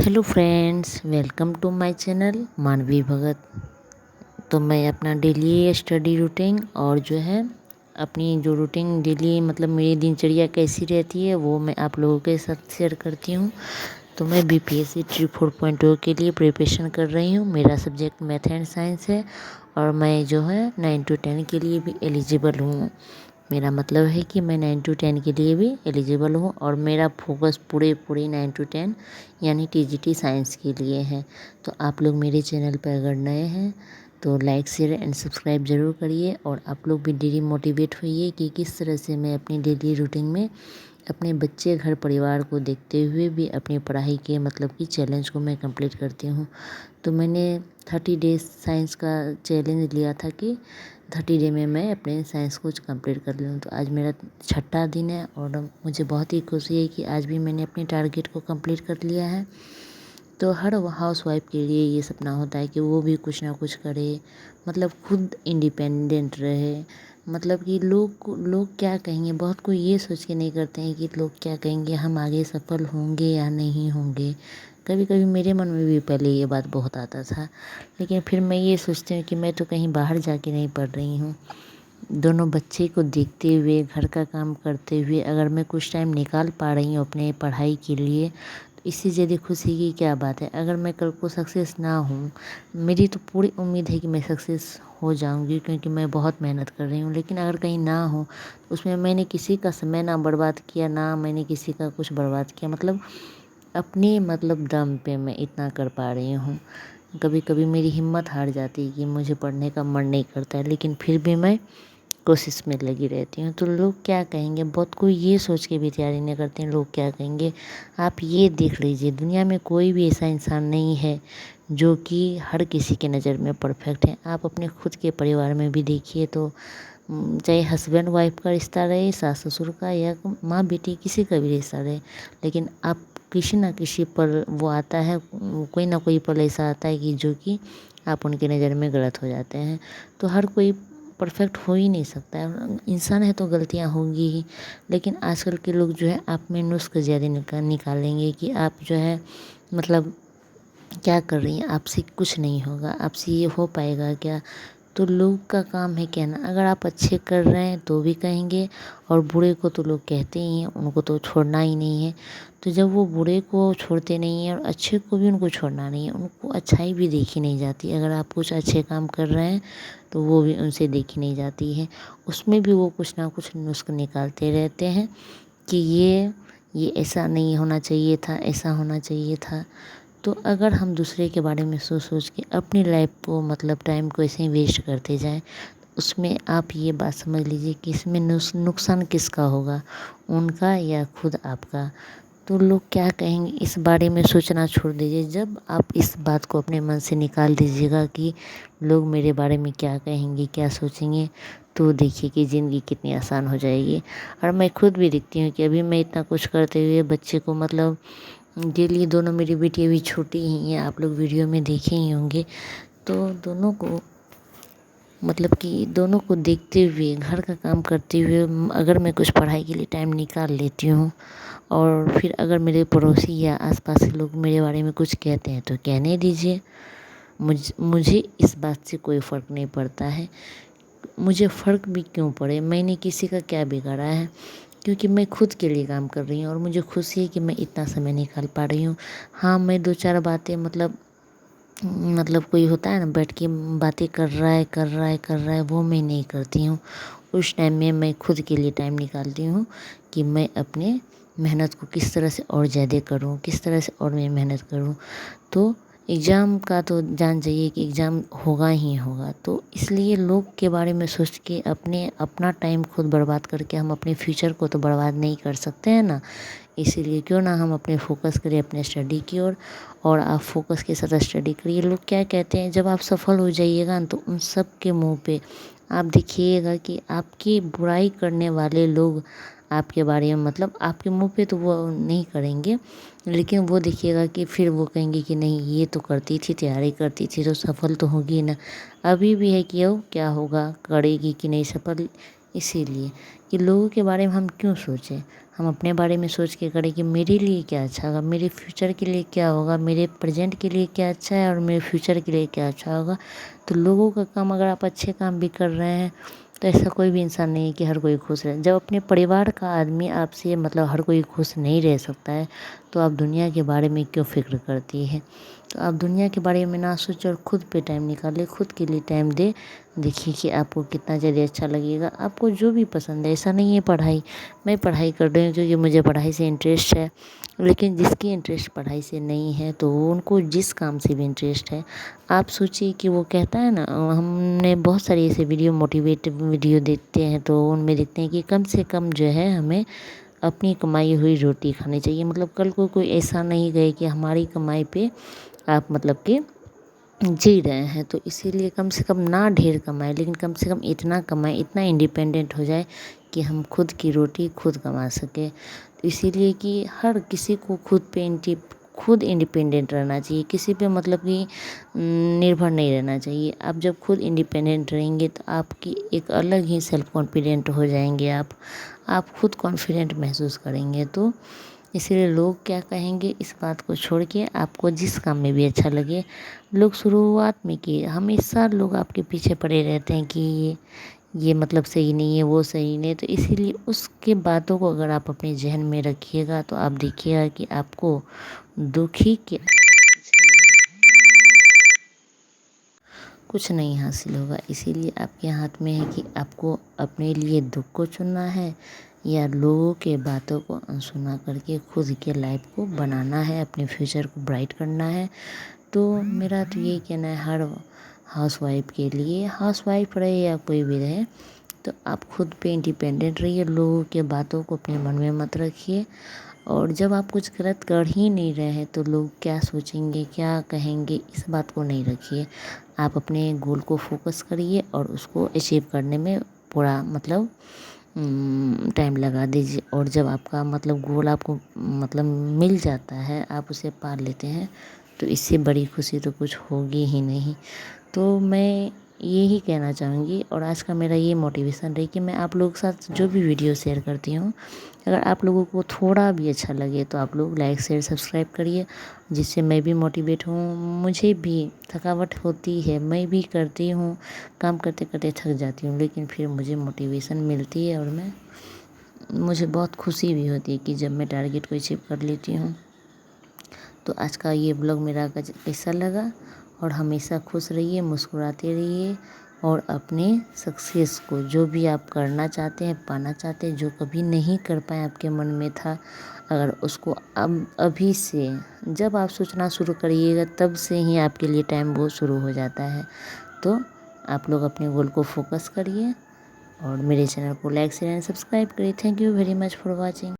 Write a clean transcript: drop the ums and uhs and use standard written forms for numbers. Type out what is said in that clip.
Hello friends, welcome to my channel Manvi Bhagat. तो मैं अपना डेली स्टडी रूटीन और जो है अपनी जो रूटीन डेली मतलब मेरी दिनचर्या कैसी रहती है वो मैं आप लोगों के साथ शेयर करती हूँ। तो मैं बीपीएससी ट्री 4.0 के लिए प्रिपरेशन कर रही हूँ। मेरा सब्जेक्ट मैथ एंड साइंस है और मैं जो है 9 to 10 के लिए भी एलिजिबल हूँ। मेरा मतलब है कि मैं 9 to 10 के लिए भी एलिजिबल हूँ और मेरा फोकस पूरे 9 to 10 यानी टीजीटी साइंस के लिए है। तो आप लोग मेरे चैनल पर अगर नए हैं तो लाइक शेयर एंड सब्सक्राइब ज़रूर करिए और आप लोग भी डेली मोटिवेट होइए कि किस तरह से मैं अपनी डेली रूटीन में अपने बच्चे घर परिवार को देखते हुए भी अपनी पढ़ाई के मतलब कि चैलेंज को मैं कंप्लीट करती हूँ। तो मैंने 30 डेज साइंस का चैलेंज लिया था कि 30 डे में मैं अपने साइंस को कंप्लीट कर लूँ। तो आज मेरा छठा दिन है और मुझे बहुत ही खुशी है कि आज भी मैंने अपने टारगेट को कंप्लीट कर लिया है। तो हर हाउस वाइफ के लिए ये सपना होता है कि वो भी कुछ ना कुछ करे, मतलब खुद इंडिपेंडेंट रहे। मतलब कि लोग क्या कहेंगे, बहुत कोई ये सोच के नहीं करते हैं कि लोग क्या कहेंगे, हम आगे सफल होंगे या नहीं होंगे। कभी कभी मेरे मन में भी पहले ये बात बहुत आता था, लेकिन फिर मैं ये सोचती हूँ कि मैं तो कहीं बाहर जाके नहीं पढ़ रही हूँ। दोनों बच्चे को देखते हुए घर का काम करते हुए अगर मैं कुछ टाइम निकाल पा रही हूँ अपने पढ़ाई के लिए तो इससे ज़्यादा खुशी की क्या बात है। अगर मैं कल को सक्सेस ना हूँ, मेरी तो पूरी उम्मीद है कि मैं सक्सेस हो जाऊँगी क्योंकि मैं बहुत मेहनत कर रही हूँ, लेकिन अगर कहीं ना हो तो उसमें मैंने किसी का समय ना बर्बाद किया, ना मैंने किसी का कुछ बर्बाद किया, मतलब अपने मतलब दम पे मैं इतना कर पा रही हूँ। कभी कभी मेरी हिम्मत हार जाती है कि मुझे पढ़ने का मन नहीं करता है, लेकिन फिर भी मैं कोशिश में लगी रहती हूँ। तो लोग क्या कहेंगे, बहुत कोई ये सोच के भी तैयारी नहीं करते हैं लोग क्या कहेंगे। आप ये देख लीजिए, दुनिया में कोई भी ऐसा इंसान नहीं है जो कि हर किसी के नज़र में परफेक्ट है। आप अपने खुद के परिवार में भी देखिए तो चाहे हस्बैंड वाइफ का रिश्ता रहे, सास ससुर का या माँ बेटी किसी का भी रिश्ता रहे, लेकिन आप किसी ना किसी पल वो आता है, कोई ना कोई पल ऐसा आता है कि जो कि आप उनकी नज़र में गलत हो जाते हैं। तो हर कोई परफेक्ट हो ही नहीं सकता है, इंसान है तो गलतियाँ होंगी ही। लेकिन आजकल के लोग जो है आप में नुस्ख़ा ज़्यादा निकालेंगे कि आप जो है मतलब क्या कर रही हैं, आपसे कुछ नहीं होगा, आपसे ये हो पाएगा क्या। तो लोग का काम है कहना, अगर आप अच्छे कर रहे हैं तो भी कहेंगे और बुरे को तो लोग कहते ही हैं, उनको तो छोड़ना ही नहीं है। तो जब वो बुरे को छोड़ते नहीं हैं और अच्छे को भी उनको छोड़ना नहीं है, उनको अच्छाई भी देखी नहीं जाती। अगर आप कुछ अच्छे काम कर रहे हैं तो वो भी उनसे देखी नहीं जाती है, उसमें भी वो कुछ ना कुछ नुस्ख़ा निकालते रहते हैं कि ये ऐसा नहीं होना चाहिए था, ऐसा होना चाहिए था। तो अगर हम दूसरे के बारे में सोच सोच के अपनी लाइफ को मतलब टाइम को ऐसे ही वेस्ट करते जाएं, उसमें आप ये बात समझ लीजिए कि इसमें नुकसान किसका होगा, उनका या खुद आपका। तो लोग क्या कहेंगे इस बारे में सोचना छोड़ दीजिए। जब आप इस बात को अपने मन से निकाल दीजिएगा कि लोग मेरे बारे में क्या कहेंगे, क्या सोचेंगे, तो देखिए कि ज़िंदगी कितनी आसान हो जाएगी। और मैं खुद भी देखती हूँ कि अभी मैं इतना कुछ करते हुए बच्चे को मतलब डेली, दोनों मेरी बेटी अभी छोटी ही हैं, आप लोग वीडियो में देखे ही होंगे। तो दोनों को मतलब कि दोनों को देखते हुए घर का काम करते हुए अगर मैं कुछ पढ़ाई के लिए टाइम निकाल लेती हूँ और फिर अगर मेरे पड़ोसी या आसपास के लोग मेरे बारे में कुछ कहते हैं तो कहने दीजिए। मुझे इस बात से कोई फ़र्क नहीं पड़ता है। मुझे फ़र्क भी क्यों पड़े, मैंने किसी का क्या बिगाड़ा है, क्योंकि मैं खुद के लिए काम कर रही हूँ और मुझे खुशी है कि मैं इतना समय निकाल पा रही हूँ। हाँ, मैं 2-4 बातें मतलब कोई होता है ना बैठ के बातें कर रहा है वो मैं नहीं करती हूँ। उस टाइम में मैं खुद के लिए टाइम निकालती हूँ कि मैं अपने मेहनत को किस तरह से और ज़्यादा करूँ, किस तरह से और मैं मेहनत करूँ। तो एग्ज़ाम का तो जान जाइए कि एग्ज़ाम होगा ही होगा, तो इसलिए लोग के बारे में सोच के अपना टाइम खुद बर्बाद करके हम अपने फ्यूचर को तो बर्बाद नहीं कर सकते हैं ना। इसीलिए क्यों ना हम अपने फोकस करें अपने स्टडी की ओर और आप फोकस के साथ स्टडी करिए। लोग क्या कहते हैं, जब आप सफल हो जाइएगा ना तो उन सब के मुँह पे आप देखिएगा कि आपकी बुराई करने वाले लोग आपके बारे में मतलब आपके मुँह पे तो वो नहीं करेंगे, लेकिन वो देखिएगा कि फिर वो कहेंगे कि नहीं ये तो करती थी, तैयारी करती थी तो सफल तो होगी ना। अभी भी है कि अब क्या होगा, करेगी कि नहीं सफल, इसीलिए कि लोगों के बारे में हम क्यों सोचें, हम अपने बारे में सोच के करें कि मेरे लिए क्या अच्छा होगा, मेरे फ्यूचर के लिए क्या होगा, मेरे प्रेजेंट के लिए क्या अच्छा है और मेरे फ्यूचर के लिए क्या अच्छा होगा। तो लोगों का काम, अगर आप अच्छे काम भी कर रहे हैं तो ऐसा कोई भी इंसान नहीं है कि हर कोई खुश रहे। जब अपने परिवार का आदमी आपसे मतलब हर कोई खुश नहीं रह सकता है तो आप दुनिया के बारे में क्यों फ़िक्र करती है। तो आप दुनिया के बारे में ना सोचें और खुद पे टाइम निकालें, खुद के लिए टाइम दें। देखिए कि आपको कितना ज़्यादा अच्छा लगेगा। आपको जो भी पसंद है, ऐसा नहीं है पढ़ाई, मैं पढ़ाई कर रही हूँ क्योंकि मुझे पढ़ाई से इंटरेस्ट है, लेकिन जिसकी इंटरेस्ट पढ़ाई से नहीं है तो उनको जिस काम से भी इंटरेस्ट है, आप सोचिए कि वो कहता है ना, हमने बहुत सारी ऐसे वीडियो, मोटिवेट वीडियो देखते हैं तो उनमें देखते हैं कि कम से कम जो है हमें अपनी कमाई हुई रोटी खानी चाहिए। मतलब कल को कोई ऐसा नहीं गए कि हमारी कमाई पे आप मतलब कि जी रहे हैं। तो इसीलिए कम से कम ना ढेर कमाएं, लेकिन कम से कम इतना कमाएं, इतना इंडिपेंडेंट हो जाए कि हम खुद की रोटी खुद कमा सकें। तो इसीलिए कि हर किसी को खुद इंडिपेंडेंट रहना चाहिए, किसी पे मतलब कि निर्भर नहीं रहना चाहिए। आप जब खुद इंडिपेंडेंट रहेंगे तो आपकी एक अलग ही सेल्फ कॉन्फिडेंट हो जाएंगे, आप खुद कॉन्फिडेंट महसूस करेंगे। तो इसीलिए लोग क्या कहेंगे इस बात को छोड़ के आपको जिस काम में भी अच्छा लगे। लोग शुरुआत में कि हमेशा लोग आपके पीछे पड़े रहते हैं कि ये मतलब सही नहीं है, वो सही नहीं है। तो इसीलिए उसके बातों को अगर आप अपने ज़हन में रखिएगा तो आप देखिएगा कि आपको दुखी के अलावा कुछ नहीं हासिल होगा। इसीलिए आपके हाथ में है कि आपको अपने लिए दुख को चुनना है या लोगों के बातों को अनसुना करके खुद के लाइफ को बनाना है, अपने फ्यूचर को ब्राइट करना है। तो मेरा तो यही कहना है हर हाउसवाइफ के लिए, हाउसवाइफ रहे या कोई भी रहे, तो आप खुद पे इंडिपेंडेंट रहिए, लोगों के बातों को अपने मन में मत रखिए। और जब आप कुछ गलत कर ही नहीं रहे हैं तो लोग क्या सोचेंगे, क्या कहेंगे, इस बात को नहीं रखिए। आप अपने गोल को फोकस करिए और उसको अचीव करने में पूरा मतलब टाइम लगा दीजिए। और जब आपका मतलब गोल आपको मतलब मिल जाता है, आप उसे पा लेते हैं, तो इससे बड़ी खुशी तो कुछ होगी ही नहीं। तो मैं यही कहना चाहूँगी और आज का मेरा ये मोटिवेशन रही कि मैं आप लोगों के साथ जो भी वीडियो शेयर करती हूँ, अगर आप लोगों को थोड़ा भी अच्छा लगे तो आप लोग लाइक शेयर सब्सक्राइब करिए, जिससे मैं भी मोटिवेट हूँ। मुझे भी थकावट होती है, मैं भी करती हूँ, काम करते करते थक जाती हूँ, लेकिन फिर मुझे मोटिवेशन मिलती है और मुझे बहुत खुशी भी होती है कि जब मैं टारगेट को अचीव कर लेती हूँ। तो आज का ये ब्लॉग मेरा कैसा लगा, और हमेशा खुश रहिए, मुस्कुराते रहिए और अपने सक्सेस को, जो भी आप करना चाहते हैं, पाना चाहते हैं, जो कभी नहीं कर पाए आपके मन में था, अगर उसको अब अभी से जब आप सोचना शुरू करिएगा तब से ही आपके लिए टाइम बहुत शुरू हो जाता है। तो आप लोग अपने गोल को फोकस करिए और मेरे चैनल को लाइक शेयर एंड सब्सक्राइब करिए। Thank you very much for watching.